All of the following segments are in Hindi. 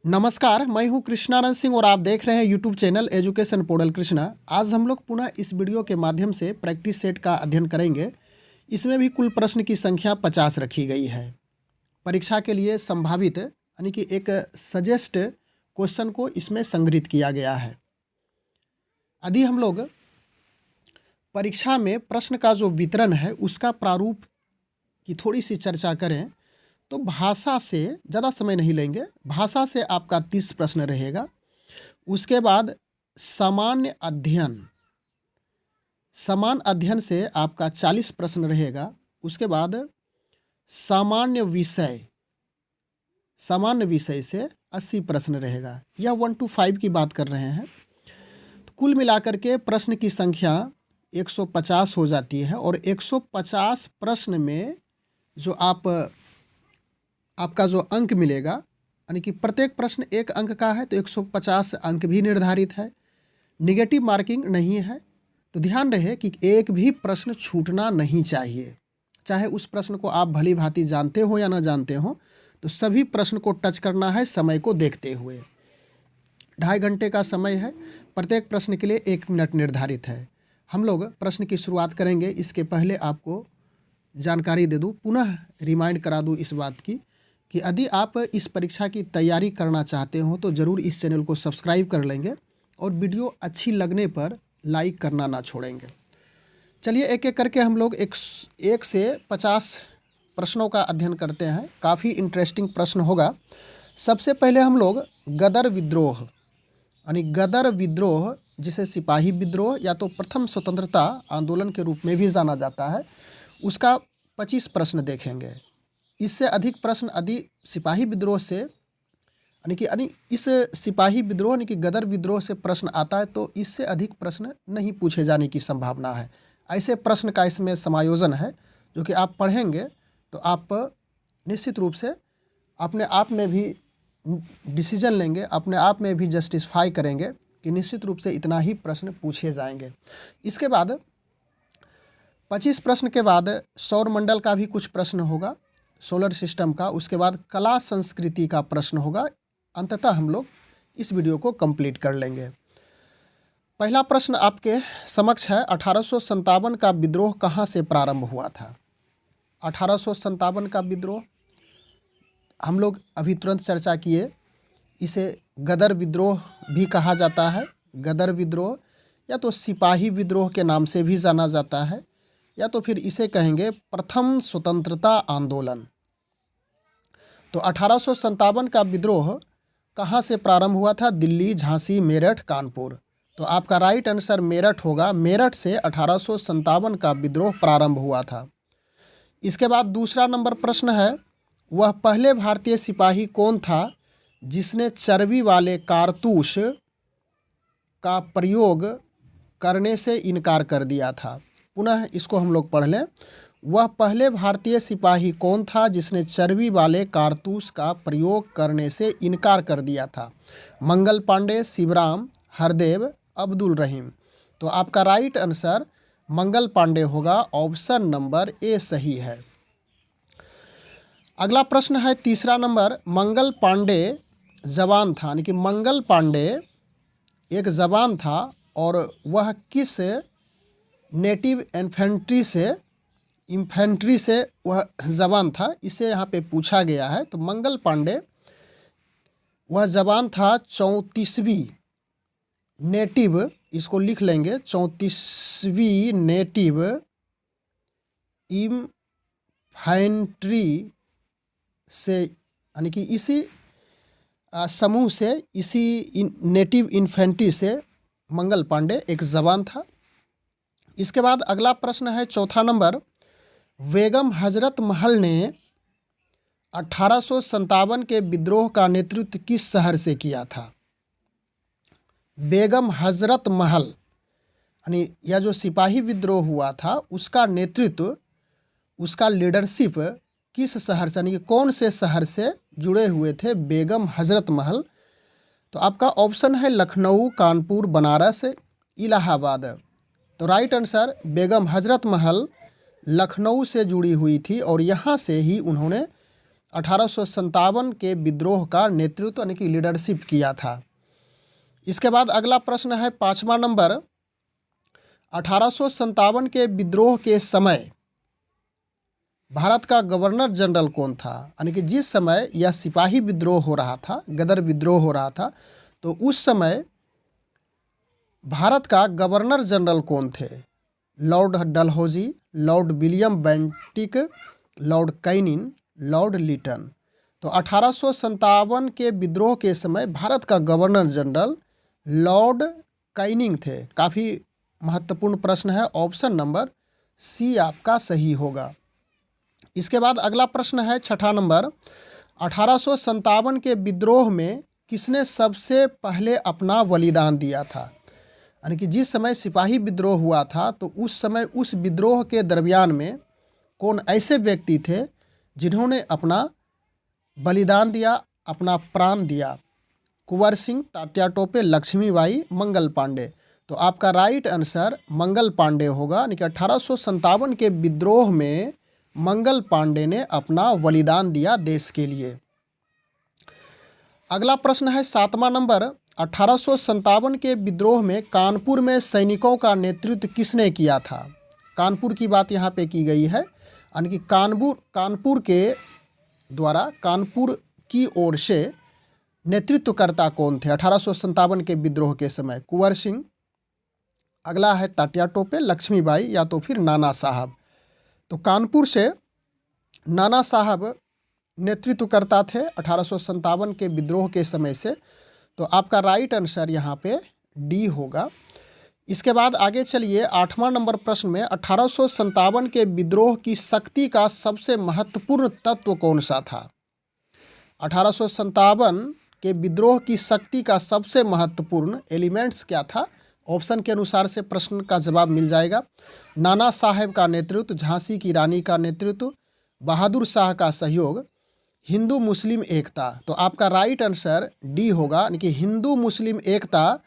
नमस्कार, मैं हूं कृष्णानंद सिंह और आप देख रहे हैं YouTube channel education portal Krishna. आज हम लोग पुनः इस वीडियो के माध्यम से प्रैक्टिस सेट का अध्ययन करेंगे। इसमें भी कुल प्रश्न की संख्या 50 रखी गई है। परीक्षा के लिए संभावित यानी कि एक सजेस्ट क्वेश्चन को इसमें संग्रहित किया गया है। यदि हम लोग परीक्षा में प्रश्न का जो वितरण है उसका प्रारूप की थोड़ी सी चर्चा करें तो भाषा से ज़्यादा समय नहीं लेंगे। भाषा से आपका 30 प्रश्न रहेगा। उसके बाद सामान्य अध्ययन से आपका 40 प्रश्न रहेगा। उसके बाद सामान्य विषय से 80 प्रश्न रहेगा। यह 1 to 5 की बात कर रहे हैं। तो कुल मिलाकर के प्रश्न की संख्या 150 हो जाती है और 150 प्रश्न में जो आपका जो अंक मिलेगा यानी कि प्रत्येक प्रश्न 1 अंक का है तो 150 अंक भी निर्धारित है। निगेटिव मार्किंग नहीं है। तो ध्यान रहे कि एक भी प्रश्न छूटना नहीं चाहिए। चाहे उस प्रश्न को आप भली भांति जानते हो या ना जानते हो, तो सभी प्रश्न को टच करना है समय को देखते हुए। 2.5 घंटे का समय है। प्रत्येक प्रश्न के लिए 1 मिनट निर्धारित है। हम लोग प्रश्न की शुरुआत करेंगे। इसके पहले आपको जानकारी दे दूँ, पुनः रिमाइंड करा दूँ इस बात की कि यदि आप इस परीक्षा की तैयारी करना चाहते हो तो ज़रूर इस चैनल को सब्सक्राइब कर लेंगे और वीडियो अच्छी लगने पर लाइक करना ना छोड़ेंगे। चलिए एक एक करके हम लोग एक से 50 प्रश्नों का अध्ययन करते हैं। काफ़ी इंटरेस्टिंग प्रश्न होगा। सबसे पहले हम लोग गदर विद्रोह यानी गदर विद्रोह, जिसे सिपाही विद्रोह या तो प्रथम स्वतंत्रता आंदोलन के रूप में भी जाना जाता है, उसका 25 प्रश्न देखेंगे। इससे अधिक प्रश्न यदि सिपाही विद्रोह से इस सिपाही विद्रोह यानी कि गदर विद्रोह से प्रश्न आता है तो इससे अधिक प्रश्न नहीं पूछे जाने की संभावना है। ऐसे प्रश्न का इसमें समायोजन है जो कि आप पढ़ेंगे तो आप निश्चित रूप से अपने आप में भी डिसीजन लेंगे, अपने आप में भी जस्टिफाई करेंगे कि निश्चित रूप से इतना ही प्रश्न पूछे जाएंगे। इसके बाद 25 प्रश्न के बाद सौरमंडल का भी कुछ प्रश्न होगा, सोलर सिस्टम का। उसके बाद कला संस्कृति का प्रश्न होगा। अंततः हम लोग इस वीडियो को कंप्लीट कर लेंगे। पहला प्रश्न आपके समक्ष है, 1857 का विद्रोह कहाँ से प्रारंभ हुआ था? 1857 का विद्रोह हम लोग अभी तुरंत चर्चा किए। इसे गदर विद्रोह भी कहा जाता है। गदर विद्रोह या तो सिपाही विद्रोह के नाम से भी जाना जाता है, या तो फिर इसे कहेंगे प्रथम स्वतंत्रता आंदोलन। तो 1857 का विद्रोह कहाँ से प्रारंभ हुआ था? दिल्ली, झांसी, मेरठ, कानपुर। तो आपका राइट आंसर मेरठ होगा। मेरठ से 1857 का विद्रोह प्रारंभ हुआ था। इसके बाद दूसरा नंबर प्रश्न है, वह पहले भारतीय सिपाही कौन था जिसने चर्बी वाले कारतूस का प्रयोग करने से इनकार कर दिया था? पुनः इसको हम लोग पढ़ लें। वह पहले भारतीय सिपाही कौन था जिसने चर्बी वाले कारतूस का प्रयोग करने से इनकार कर दिया था? मंगल पांडे, शिवराम, हरदेव, अब्दुल रहीम। तो आपका राइट आंसर मंगल पांडे होगा। ऑप्शन नंबर ए सही है। अगला प्रश्न है तीसरा नंबर, मंगल पांडे जवान था यानी कि मंगल पांडे एक जवान था और वह किस नेटिव इन्फेंट्री से वह जवान था, इसे यहाँ पे पूछा गया है। तो मंगल पांडे वह जवान था 34वीं नेटिव, इसको लिख लेंगे, 34वीं नेटिव इन्फेंट्री से, यानी कि इसी समूह से, इसी नेटिव इन्फेंट्री से मंगल पांडे एक जवान था। इसके बाद अगला प्रश्न है चौथा नंबर, बेगम हजरत महल ने 1857 के विद्रोह का नेतृत्व किस शहर से किया था? बेगम हजरत महल यानी यह जो सिपाही विद्रोह हुआ था उसका नेतृत्व, उसका लीडरशिप किस शहर से, यानी कि कौन से शहर से जुड़े हुए थे बेगम हजरत महल? तो आपका ऑप्शन है लखनऊ, कानपुर, बनारस, इलाहाबाद। तो राइट आंसर बेगम हजरत महल लखनऊ से जुड़ी हुई थी और यहाँ से ही उन्होंने 1857 के विद्रोह का नेतृत्व यानी कि लीडरशिप किया था। इसके बाद अगला प्रश्न है 5वां नंबर, 1857 के विद्रोह के समय भारत का गवर्नर जनरल कौन था? यानी कि जिस समय यह सिपाही विद्रोह हो रहा था, गदर विद्रोह हो रहा था, तो उस समय भारत का गवर्नर जनरल कौन थे? Lord Dalhousie, Lord William Bentinck, Lord Canning, Lord Lytton. तो 1857 के विद्रोह के समय भारत का गवर्नर जनरल लॉर्ड कैनिंग थे। काफ़ी महत्वपूर्ण प्रश्न है, ऑप्शन नंबर सी आपका सही होगा। इसके बाद अगला प्रश्न है 6ठा नंबर, 1857 के विद्रोह में किसने सबसे पहले अपना बलिदान दिया था? यानी कि जिस समय सिपाही विद्रोह हुआ था, तो उस समय उस विद्रोह के दरमियान में कौन ऐसे व्यक्ति थे जिन्होंने अपना बलिदान दिया, अपना प्राण दिया? कुंवर सिंह, तात्या टोपे, लक्ष्मीबाई, मंगल पांडे। तो आपका राइट आंसर मंगल पांडे होगा। यानी कि 1857 के विद्रोह में मंगल पांडे ने अपना बलिदान दिया देश के लिए। अगला प्रश्न है 7वां नंबर, 1857 के विद्रोह में कानपुर में सैनिकों का नेतृत्व किसने किया था? कानपुर की बात यहाँ पे की गई है। यानी कि कानपुर के द्वारा कानपुर की ओर से नेतृत्वकर्ता कौन थे 1857 के विद्रोह के समय? कुंवर सिंह, अगला है तात्या टोपे, लक्ष्मीबाई, या तो फिर नाना साहब। तो कानपुर से नाना साहब नेतृत्वकर्ता थे 1857 के विद्रोह के समय से। तो आपका राइट आंसर यहाँ पे डी होगा। इसके बाद आगे चलिए 8वां नंबर प्रश्न में, 1857 के विद्रोह की शक्ति का सबसे महत्वपूर्ण तत्व कौन सा था? 1857 के विद्रोह की शक्ति का सबसे महत्वपूर्ण एलिमेंट्स क्या था? ऑप्शन के अनुसार से प्रश्न का जवाब मिल जाएगा। नाना साहेब का नेतृत्व, झांसी की रानी का नेतृत्व, बहादुर शाह का सहयोग, हिंदू मुस्लिम एकता। तो आपका राइट आंसर डी होगा, यानी कि हिंदू मुस्लिम एकता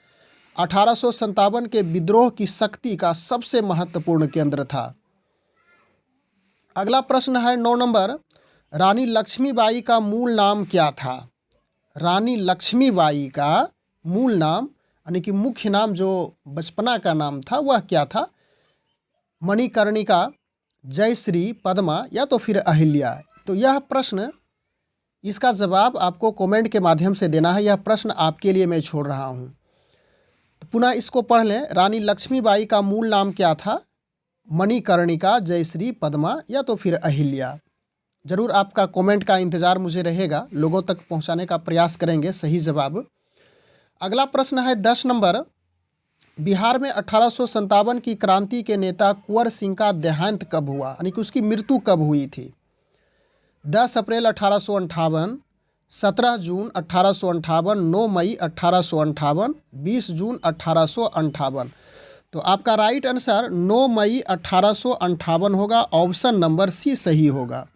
1857 के विद्रोह की शक्ति का सबसे महत्वपूर्ण केंद्र था। अगला प्रश्न है 9 नंबर, रानी लक्ष्मीबाई का मूल नाम क्या था? रानी लक्ष्मीबाई का मूल नाम यानी कि मुख्य नाम जो बचपना का नाम था वह क्या था? मणिकर्णिका, जयश्री, पद्मा, या तो फिर अहिल्या। तो यह प्रश्न, इसका जवाब आपको कमेंट के माध्यम से देना है। यह प्रश्न आपके लिए मैं छोड़ रहा हूँ। तो पुनः इसको पढ़ लें। रानी लक्ष्मीबाई का मूल नाम क्या था? मणिकर्णिका, जयश्री, पद्मा, या तो फिर अहिल्या। ज़रूर आपका कमेंट का इंतज़ार मुझे रहेगा, लोगों तक पहुँचाने का प्रयास करेंगे सही जवाब। अगला प्रश्न है 10 नंबर, बिहार में 1857 की क्रांति के नेता कुंवर सिंह का देहांत कब हुआ? यानी कि उसकी मृत्यु कब हुई थी? 10 अप्रैल 1858, 17 जून 1858, 9 मई 1858, 20 जून 1858। तो आपका राइट आंसर 9 मई 1858 होगा। ऑप्शन नंबर सी सही होगा।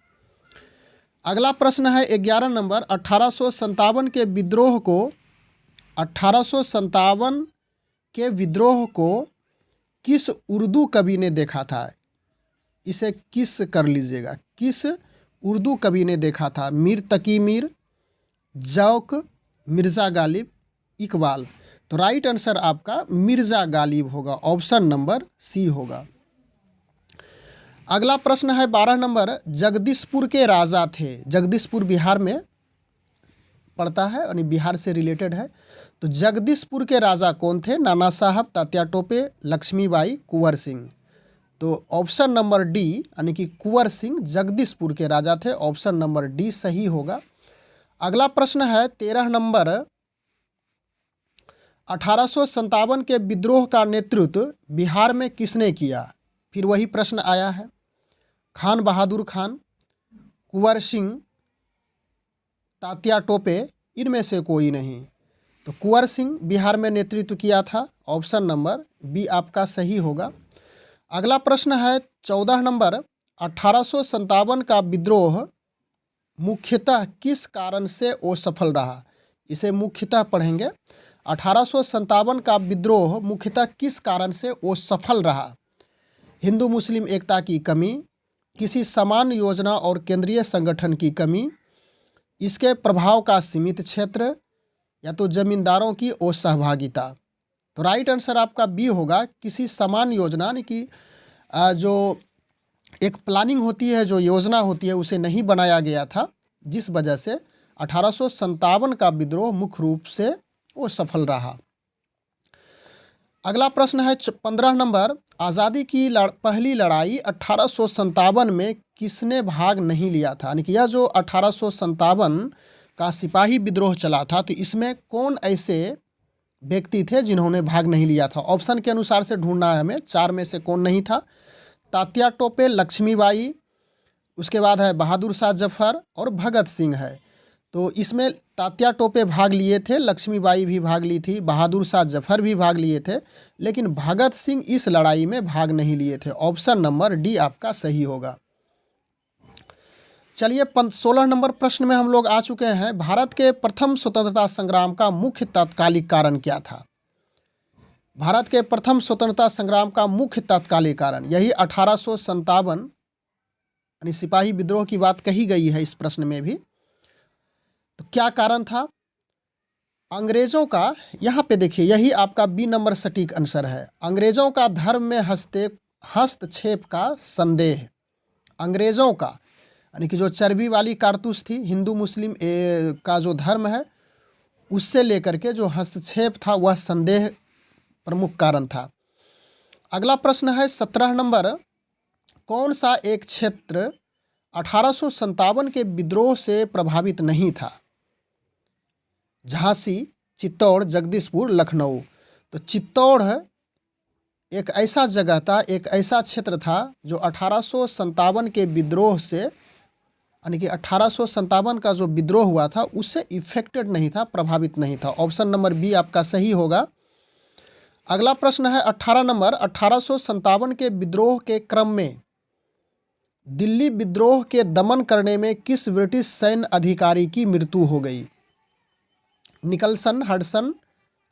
अगला प्रश्न है 11 नंबर, 1857 के विद्रोह को 1857 के विद्रोह को किस उर्दू कवि ने देखा था? इसे किस कर लीजिएगा, किस उर्दू कवि ने देखा था? मीर तकी मीर, ज़ौक़, मिर्ज़ा गालिब, इकबाल। तो राइट आंसर आपका मिर्ज़ा गालिब होगा। ऑप्शन नंबर सी होगा। अगला प्रश्न है 12 नंबर, जगदीशपुर के राजा थे। जगदीशपुर बिहार में पड़ता है यानी बिहार से रिलेटेड है। तो जगदीशपुर के राजा कौन थे? नाना साहब, तात्या टोपे, लक्ष्मीबाई, कुंवर सिंह। तो ऑप्शन नंबर डी यानी कि कुंवर सिंह जगदीशपुर के राजा थे। ऑप्शन नंबर डी सही होगा। अगला प्रश्न है 13 नंबर, 1857 के विद्रोह का नेतृत्व बिहार में किसने किया? फिर वही प्रश्न आया है। खान बहादुर खान, कुंवर सिंह, तात्या टोपे, इनमें से कोई नहीं। तो कुंवर सिंह बिहार में नेतृत्व किया था। ऑप्शन नंबर बी आपका सही होगा। अगला प्रश्न है 14 नंबर, 1857 का विद्रोह मुख्यतः किस कारण से असफल रहा? इसे मुख्यतः पढ़ेंगे। 1857 का विद्रोह मुख्यतः किस कारण से असफल रहा? हिंदू मुस्लिम एकता की कमी, किसी समान योजना और केंद्रीय संगठन की कमी, इसके प्रभाव का सीमित क्षेत्र, या तो जमींदारों की असहभागिता। तो राइट आंसर आपका बी होगा, किसी समान योजना यानी कि जो एक प्लानिंग होती है, जो योजना होती है, उसे नहीं बनाया गया था, जिस वजह से 1857 का विद्रोह मुख्य रूप से वो सफल रहा। अगला प्रश्न है 15 नंबर, आज़ादी की पहली लड़ाई 1857 में किसने भाग नहीं लिया था? यानी कि यह जो 1857 का सिपाही विद्रोह चला था, तो इसमें कौन ऐसे व्यक्ति थे जिन्होंने भाग नहीं लिया था? ऑप्शन के अनुसार से ढूंढना है हमें, 4 में से कौन नहीं था? तात्या टोपे, लक्ष्मीबाई, उसके बाद है बहादुर शाह जफर और भगत सिंह है। तो इसमें तात्या टोपे भाग लिए थे, लक्ष्मीबाई भी भाग ली थी, बहादुर शाह जफर भी भाग लिए थे, लेकिन भगत सिंह इस लड़ाई में भाग नहीं लिए थे। ऑप्शन नंबर डी आपका सही होगा। चलिए 16 नंबर प्रश्न में हम लोग आ चुके हैं। भारत के प्रथम स्वतंत्रता संग्राम का मुख्य तात्कालिक कारण क्या था? भारत के प्रथम स्वतंत्रता संग्राम का मुख्य तात्कालिक कारण यही 1857 यानी सिपाही विद्रोह की बात कही गई है इस प्रश्न में भी। तो क्या कारण था? अंग्रेजों का, यहाँ पे देखिए, यही आपका बी नंबर सटीक आंसर है। अंग्रेजों का धर्म में हस्तक्षेप का संदेह। अंग्रेजों का यानी कि जो चर्बी वाली कारतूस थी, हिंदू मुस्लिम का जो धर्म है, उससे लेकर के जो हस्तक्षेप था, वह संदेह प्रमुख कारण था। अगला प्रश्न है 17 नंबर, कौन सा एक क्षेत्र 1857 के विद्रोह से प्रभावित नहीं था? झांसी, चित्तौड़, जगदीशपुर, लखनऊ। तो चित्तौड़ एक ऐसा जगह था, एक ऐसा क्षेत्र था जो 1857 के विद्रोह से, यानी कि 1857 का जो विद्रोह हुआ था, उससे इफेक्टेड नहीं था, प्रभावित नहीं था। ऑप्शन नंबर बी आपका सही होगा। अगला प्रश्न है 18 नंबर, 1857 के विद्रोह के क्रम में दिल्ली विद्रोह के दमन करने में किस ब्रिटिश सैन्य अधिकारी की मृत्यु हो गई? निकलसन, हडसन,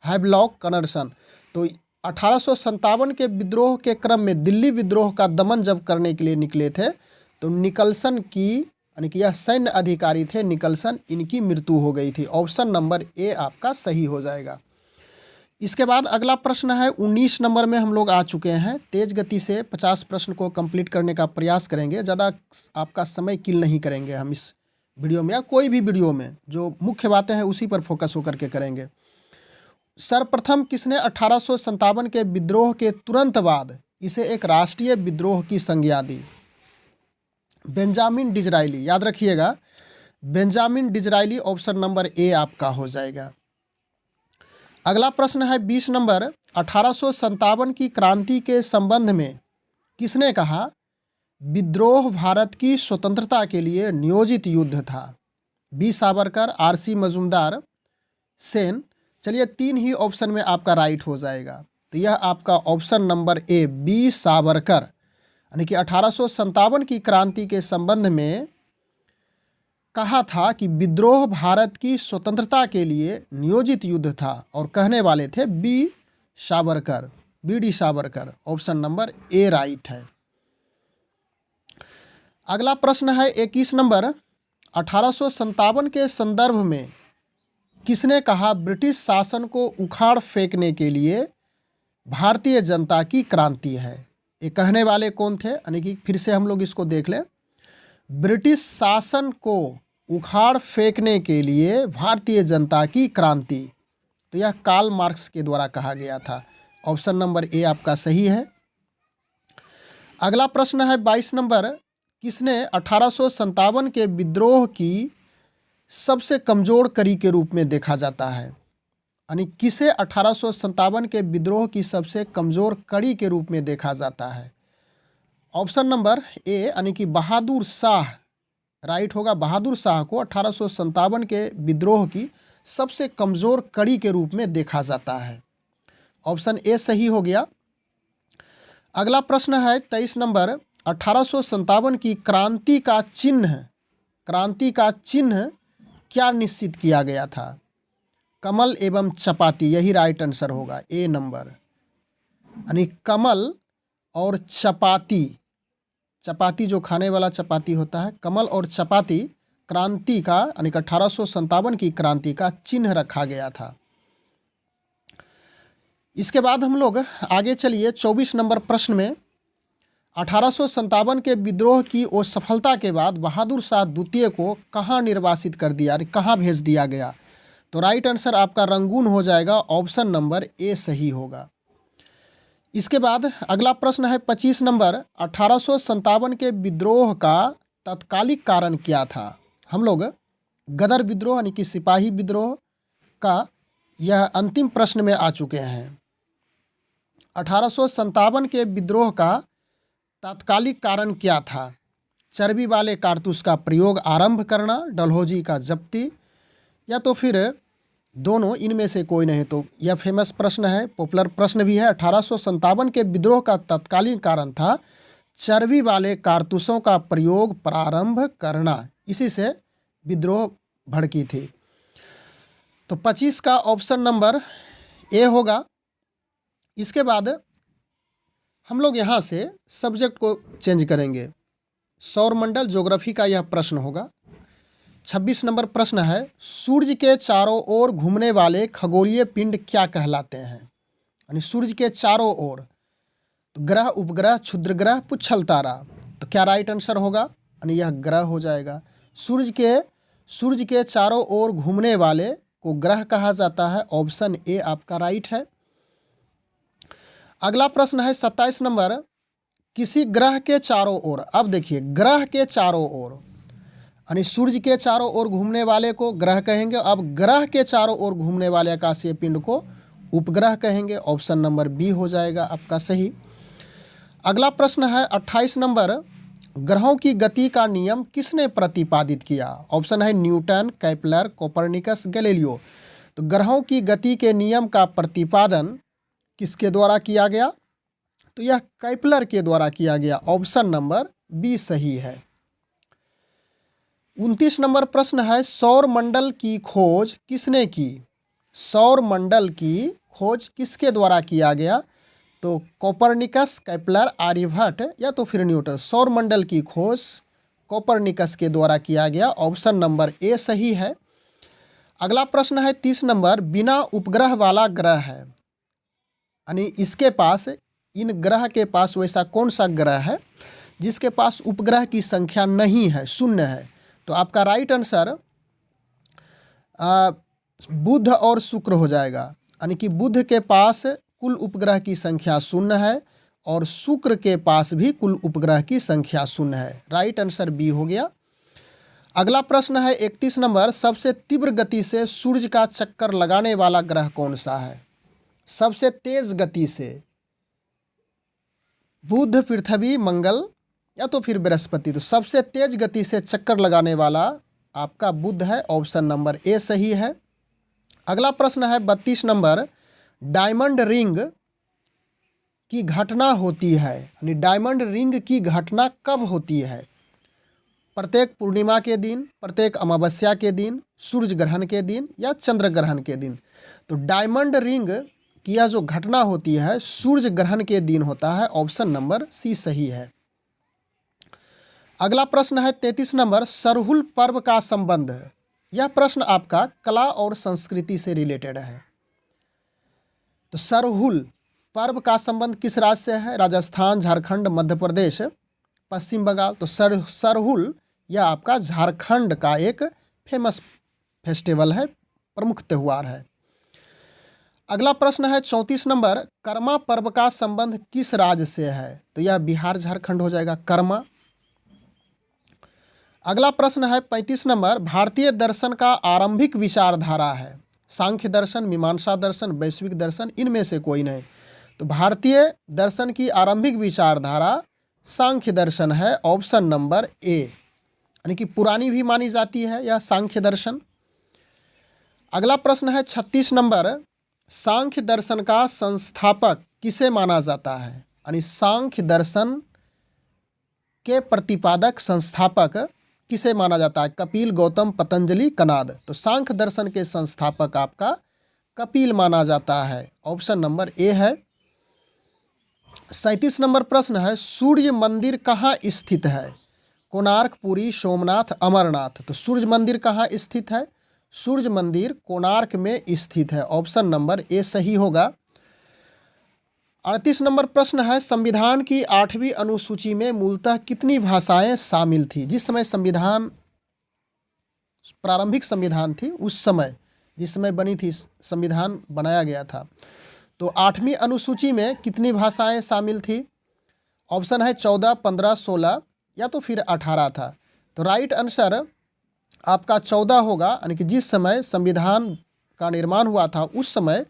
हैवलॉक, कनरसन। तो 1857 के विद्रोह के क्रम में दिल्ली विद्रोह का दमन जब करने के लिए निकले थे, तो निकलसन की, यानी कि यह सैन्य अधिकारी थे निकलसन, इनकी मृत्यु हो गई थी। ऑप्शन नंबर ए आपका सही हो जाएगा। इसके बाद अगला प्रश्न है 19 नंबर में हम लोग आ चुके हैं। तेज गति से 50 प्रश्न को कंप्लीट करने का प्रयास करेंगे, ज़्यादा आपका समय किल नहीं करेंगे हम इस वीडियो में, या कोई भी वीडियो में जो मुख्य बातें हैं उसी पर फोकस होकर के करेंगे। सर्वप्रथम किसने 1857 के विद्रोह के तुरंत बाद इसे एक राष्ट्रीय विद्रोह की संज्ञा दी? बेंजामिन डिज़रायली, याद रखिएगा, बेंजामिन डिज़रायली। ऑप्शन नंबर ए आपका हो जाएगा। अगला प्रश्न है 20 नंबर, 1857 की क्रांति के संबंध में किसने कहा विद्रोह भारत की स्वतंत्रता के लिए नियोजित युद्ध था? B Savarkar, R C. मजूमदार, सेन। चलिए 3 ही ऑप्शन में आपका राइट हो जाएगा। तो यह आपका option number A B Savarkar, यानी कि 1857 की क्रांति के संबंध में कहा था कि विद्रोह भारत की स्वतंत्रता के लिए नियोजित युद्ध था, और कहने वाले थे B Savarkar, B D Savarkar. Option number A right है। अगला प्रश्न है 21 नंबर, 1857 के संदर्भ में किसने कहा ब्रिटिश शासन को उखाड़ फेंकने के लिए भारतीय जनता की क्रांति है? ये कहने वाले कौन थे? यानी कि फिर से हम लोग इसको देख लें। ब्रिटिश शासन को उखाड़ फेंकने के लिए भारतीय जनता की क्रांति, तो यह कार्ल मार्क्स के द्वारा कहा गया था। ऑप्शन नंबर ए आपका सही है। अगला प्रश्न है 22 नंबर, किसने 1857 के विद्रोह की सबसे कमज़ोर कड़ी के रूप में देखा जाता है? यानी किसे 1857 के विद्रोह की सबसे कमज़ोर कड़ी के रूप में देखा जाता है? ऑप्शन नंबर ए, यानी कि बहादुर शाह राइट होगा। बहादुर शाह को 1857 के विद्रोह की सबसे कमज़ोर कड़ी के रूप में देखा जाता है। ऑप्शन ए सही हो गया। अगला प्रश्न है 23 नंबर, 1857 की क्रांति का चिन्ह क्या निश्चित किया गया था? कमल एवं चपाती, यही राइट आंसर होगा, ए नंबर। यानी कमल और चपाती, चपाती जो खाने वाला चपाती होता है, कमल और चपाती क्रांति का यानी कि 1857 की क्रांति का चिन्ह रखा गया था। इसके बाद हम लोग आगे चलिए 24 नंबर प्रश्न में 1857 के विद्रोह की असफलता के बाद बहादुर शाह द्वितीय को कहाँ निर्वासित कर दिया, कहाँ भेज दिया गया? तो राइट आंसर आपका रंगून हो जाएगा, ऑप्शन नंबर ए सही होगा। इसके बाद अगला प्रश्न है 25 नंबर 1857 के विद्रोह का तत्कालिक कारण क्या था? हम लोग गदर विद्रोह यानी कि सिपाही विद्रोह का यह अंतिम प्रश्न में आ चुके हैं। 1857 के विद्रोह का तात्कालिक कारण क्या था? चर्बी वाले कारतूस का प्रयोग आरंभ करना, डलहौजी का जब्ती, या तो फिर दोनों, इनमें से कोई नहीं। तो यह फेमस प्रश्न है, पॉपुलर प्रश्न भी है। 1857 के विद्रोह का तत्कालीन कारण था चर्बी वाले कारतूसों का प्रयोग प्रारंभ करना, इसी से विद्रोह भड़की थी। तो 25 का ऑप्शन नंबर ए होगा। इसके बाद हम लोग यहाँ से सब्जेक्ट को चेंज करेंगे, सौरमंडल ज्योग्राफी का यह प्रश्न होगा। 26 नंबर प्रश्न है सूर्य के चारों ओर घूमने वाले खगोलीय पिंड क्या कहलाते हैं? यानी सूर्य के चारों ओर, तो ग्रह, उपग्रह, क्षुद्रग्रह, पुच्छल तारा। तो क्या राइट आंसर होगा? यानी यह ग्रह हो जाएगा। सूर्य के चारों ओर घूमने वाले को ग्रह कहा जाता है, ऑप्शन ए आपका राइट है। अगला प्रश्न है 27 नंबर, किसी ग्रह के चारों ओर, अब देखिए ग्रह के चारों ओर यानी सूर्य के चारों ओर घूमने वाले को ग्रह कहेंगे, अब ग्रह के चारों ओर घूमने वाले आकाशीय पिंड को उपग्रह कहेंगे, ऑप्शन नंबर बी हो जाएगा आपका सही। अगला प्रश्न है 28 नंबर, ग्रहों की गति का नियम किसने प्रतिपादित किया? ऑप्शन है न्यूटन, केपलर, कोपरनिकस, गैलीलियो। तो ग्रहों की गति के नियम का प्रतिपादन किसके द्वारा किया गया? तो यह केपलर के द्वारा किया गया, ऑप्शन नंबर बी सही है। 29 नंबर प्रश्न है सौर मंडल की खोज किसने की? सौर मंडल की खोज किसके द्वारा किया गया? तो कोपरनिकस, केपलर, आर्यभट्ट, या तो फिर न्यूटन। सौर मंडल की खोज कोपरनिकस के द्वारा किया गया, ऑप्शन नंबर ए सही है। अगला प्रश्न है 30 नंबर, बिना उपग्रह वाला ग्रह है, यानी इसके पास, इन ग्रह के पास वैसा कौन सा ग्रह है जिसके पास उपग्रह की संख्या नहीं है, शून्य है? तो आपका राइट आंसर बुध और शुक्र हो जाएगा, यानी कि बुध के पास कुल उपग्रह की संख्या शून्य है और शुक्र के पास भी कुल उपग्रह की संख्या शून्य है। राइट आंसर बी हो गया। अगला प्रश्न है 31 नंबर, सबसे तीव्र गति से सूर्य का चक्कर लगाने वाला ग्रह कौन सा है? सबसे तेज गति से बुध, पृथ्वी, मंगल, या तो फिर बृहस्पति। तो सबसे तेज गति से चक्कर लगाने वाला आपका बुध है, ऑप्शन नंबर ए सही है। अगला प्रश्न है 32 नंबर, डायमंड रिंग की घटना होती है, यानी डायमंड रिंग की घटना कब होती है? प्रत्येक पूर्णिमा के दिन, प्रत्येक अमावस्या के दिन, सूर्य ग्रहण के दिन, या चंद्र ग्रहण के दिन? तो डायमंड रिंग की यह जो घटना होती है सूर्य ग्रहण के दिन होता है, ऑप्शन नंबर सी सही है। अगला प्रश्न है 33 नंबर, सरहुल पर्व का संबंध। यह प्रश्न आपका कला और संस्कृति से रिलेटेड है। तो सरहुल पर्व का संबंध किस राज्य से है? राजस्थान, झारखंड, मध्य प्रदेश, पश्चिम बंगाल। तो सरहुल यह आपका झारखंड का एक फेमस फेस्टिवल है, प्रमुख त्यौहार है। अगला प्रश्न है 34 नंबर, कर्मा पर्व का संबंध किस राज्य से है? तो यह बिहार, झारखंड हो जाएगा कर्मा। अगला प्रश्न है 35 नंबर, भारतीय दर्शन का आरंभिक विचारधारा है, सांख्य दर्शन, मीमांसा दर्शन, वैश्विक दर्शन, इनमें से कोई नहीं। तो भारतीय दर्शन की आरंभिक विचारधारा सांख्य दर्शन है, ऑप्शन नंबर ए, यानी कि पुरानी भी मानी जाती है यह सांख्य दर्शन। अगला प्रश्न है 36 नंबर, सांख्य दर्शन का संस्थापक किसे माना जाता है? यानी सांख्य दर्शन के प्रतिपादक, संस्थापक किसे माना जाता है? कपिल, गौतम, पतंजलि, कनाद। तो सांख्य दर्शन के संस्थापक आपका कपिल माना जाता है, ऑप्शन नंबर ए है। 37 नंबर प्रश्न है, सूर्य मंदिर कहाँ स्थित है? कोणार्क, पुरी, सोमनाथ, अमरनाथ। तो सूर्य मंदिर कहाँ स्थित है? सूर्य मंदिर कोणार्क में स्थित है। ऑप्शन नंबर ए सही होगा। 38 नंबर प्रश्न है, संविधान की 8वीं अनुसूची में मूलतः कितनी भाषाएं शामिल थी? जिस समय संविधान, प्रारंभिक संविधान थी, उस समय जिस समय बनी थी, संविधान बनाया गया था, तो 8वीं अनुसूची में कितनी भाषाएं शामिल थी? ऑप्शन है 14, 15, 16 या तो फिर 18 था। तो राइट आंसर आपका 14 होगा, यानी कि जिस समय संविधान का निर्माण हुआ था उस समय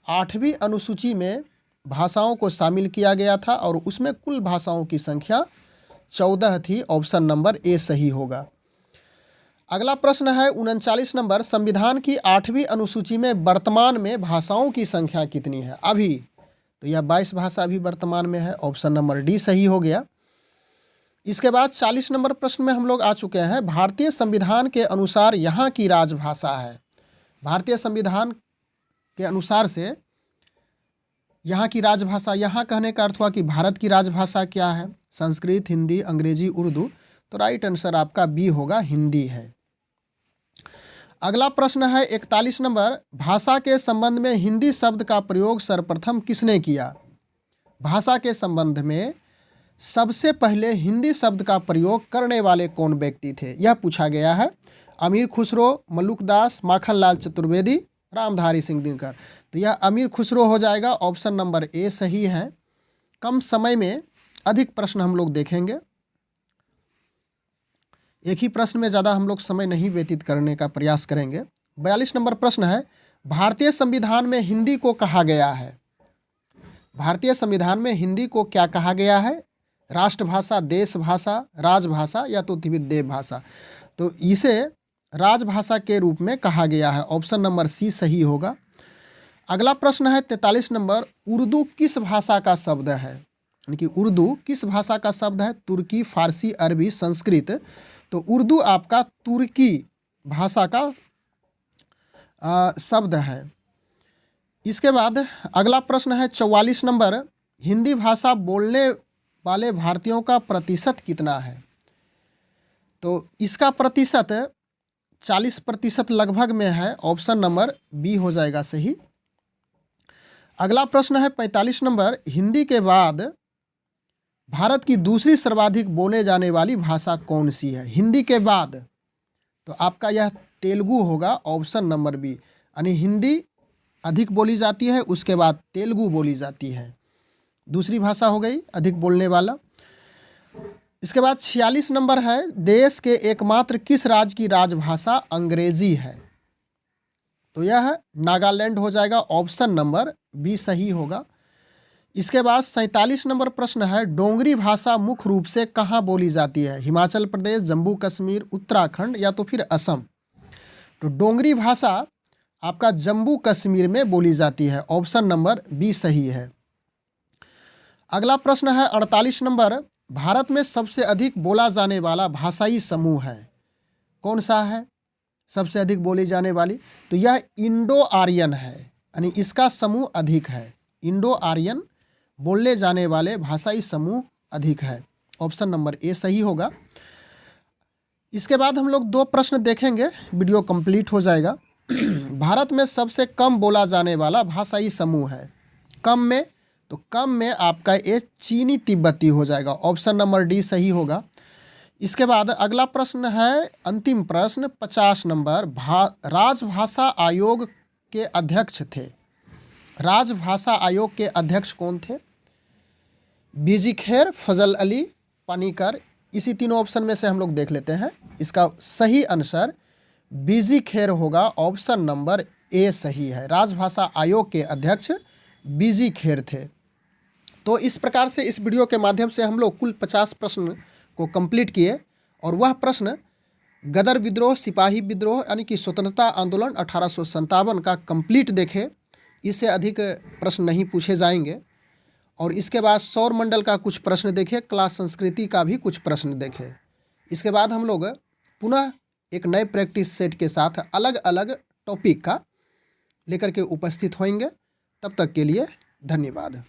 8वीं अनुसूची में भाषाओं को शामिल किया गया था और उसमें कुल भाषाओं की संख्या 14 थी। ऑप्शन नंबर ए सही होगा। अगला प्रश्न है 39 नंबर, संविधान की 8वीं अनुसूची में वर्तमान में भाषाओं की संख्या कितनी है अभी? तो यह 22 भाषा अभी वर्तमान में है। ऑप्शन नंबर डी सही हो गया। इसके बाद 40 नंबर प्रश्न में हम लोग आ चुके हैं। भारतीय संविधान के अनुसार यहाँ की राजभाषा है। भारतीय संविधान के अनुसार से यहाँ की राजभाषा, यहाँ कहने का अर्थ हुआ कि भारत की राजभाषा क्या है? संस्कृत, हिंदी, अंग्रेजी, उर्दू। तो राइट आंसर आपका बी होगा, हिंदी है। अगला प्रश्न है 41 नंबर, भाषा के संबंध में हिंदी शब्द का प्रयोग सर्वप्रथम किसने किया? भाषा के संबंध में सबसे पहले हिंदी शब्द का प्रयोग करने वाले कौन व्यक्ति थे, यह पूछा गया है। अमीर खुसरो, मल्लुकदास, माखनलाल चतुर्वेदी, रामधारी सिंह दिनकर। तो यह अमीर खुसरो हो जाएगा। ऑप्शन नंबर ए सही है। कम समय में अधिक प्रश्न हम लोग देखेंगे, एक ही प्रश्न में ज़्यादा हम लोग समय नहीं व्यतीत करने का प्रयास करेंगे। 42 नंबर प्रश्न है, भारतीय संविधान में हिंदी को कहा गया है? भारतीय संविधान में हिंदी को क्या कहा गया है? राष्ट्रभाषा, देश भाषा, राजभाषा या तो देव भाषा। तो इसे राजभाषा के रूप में कहा गया है। ऑप्शन नंबर सी सही होगा। अगला प्रश्न है 43 नंबर, उर्दू किस भाषा का शब्द है? यानी कि उर्दू किस भाषा का शब्द है? तुर्की, फारसी, अरबी, संस्कृत। तो उर्दू आपका तुर्की भाषा का शब्द है। इसके बाद अगला प्रश्न है 44 नंबर, हिंदी भाषा बोलने वाले भारतीयों का प्रतिशत कितना है? तो इसका प्रतिशत 40% लगभग में है। ऑप्शन नंबर बी हो जाएगा सही। अगला प्रश्न है 45 नंबर, हिंदी के बाद भारत की दूसरी सर्वाधिक बोले जाने वाली भाषा कौन सी है? हिंदी के बाद तो आपका यह तेलुगु होगा। ऑप्शन नंबर बी, यानी हिंदी अधिक बोली जाती है, उसके बाद तेलुगु बोली जाती है, दूसरी भाषा हो गई अधिक बोलने वाला। इसके बाद 46 नंबर है, देश के एकमात्र किस राज्य की राजभाषा अंग्रेजी है? तो यह नागालैंड हो जाएगा। ऑप्शन नंबर बी सही होगा। इसके बाद 47 नंबर प्रश्न है, डोंगरी भाषा मुख्य रूप से कहाँ बोली जाती है? हिमाचल प्रदेश, जम्मू कश्मीर, उत्तराखंड या तो फिर असम। तो डोंगरी भाषा आपका जम्मू कश्मीर में बोली जाती है। ऑप्शन नंबर बी सही है। अगला प्रश्न है 48 नंबर, भारत में सबसे अधिक बोला जाने वाला भाषाई समूह है कौन सा है? सबसे अधिक बोली जाने वाली, तो यह इंडो आर्यन है, यानी इसका समूह अधिक है। इंडो आर्यन बोलने जाने वाले भाषाई समूह अधिक है। ऑप्शन नंबर ए सही होगा। इसके बाद हम लोग 2 प्रश्न देखेंगे, वीडियो कंप्लीट हो जाएगा। भारत में सबसे कम बोला जाने वाला भाषाई समूह है कम में, तो कम में आपका ये चीनी तिब्बती हो जाएगा। ऑप्शन नंबर डी सही होगा। इसके बाद अगला प्रश्न है, अंतिम प्रश्न 50 नंबर, राजभाषा आयोग के अध्यक्ष थे। राजभाषा आयोग के अध्यक्ष कौन थे? बीजी खेर, फजल अली, पानीकर। इसी तीनों ऑप्शन में से हम लोग देख लेते हैं। इसका सही आंसर बीजी खेर होगा। ऑप्शन नंबर ए सही है। राजभाषा आयोग के अध्यक्ष बीजी खेर थे। तो इस प्रकार से इस वीडियो के माध्यम से हम लोग कुल 50 प्रश्न को कंप्लीट किए और वह प्रश्न गदर विद्रोह, सिपाही विद्रोह यानी कि स्वतंत्रता आंदोलन 1857 का कंप्लीट देखे। इससे अधिक प्रश्न नहीं पूछे जाएंगे। और इसके बाद सौर मंडल का कुछ प्रश्न देखे, क्लास संस्कृति का भी कुछ प्रश्न देखे। इसके बाद हम लोग पुनः एक नए प्रैक्टिस सेट के साथ अलग अलग टॉपिक का लेकर के उपस्थित होंगे। तब तक के लिए धन्यवाद।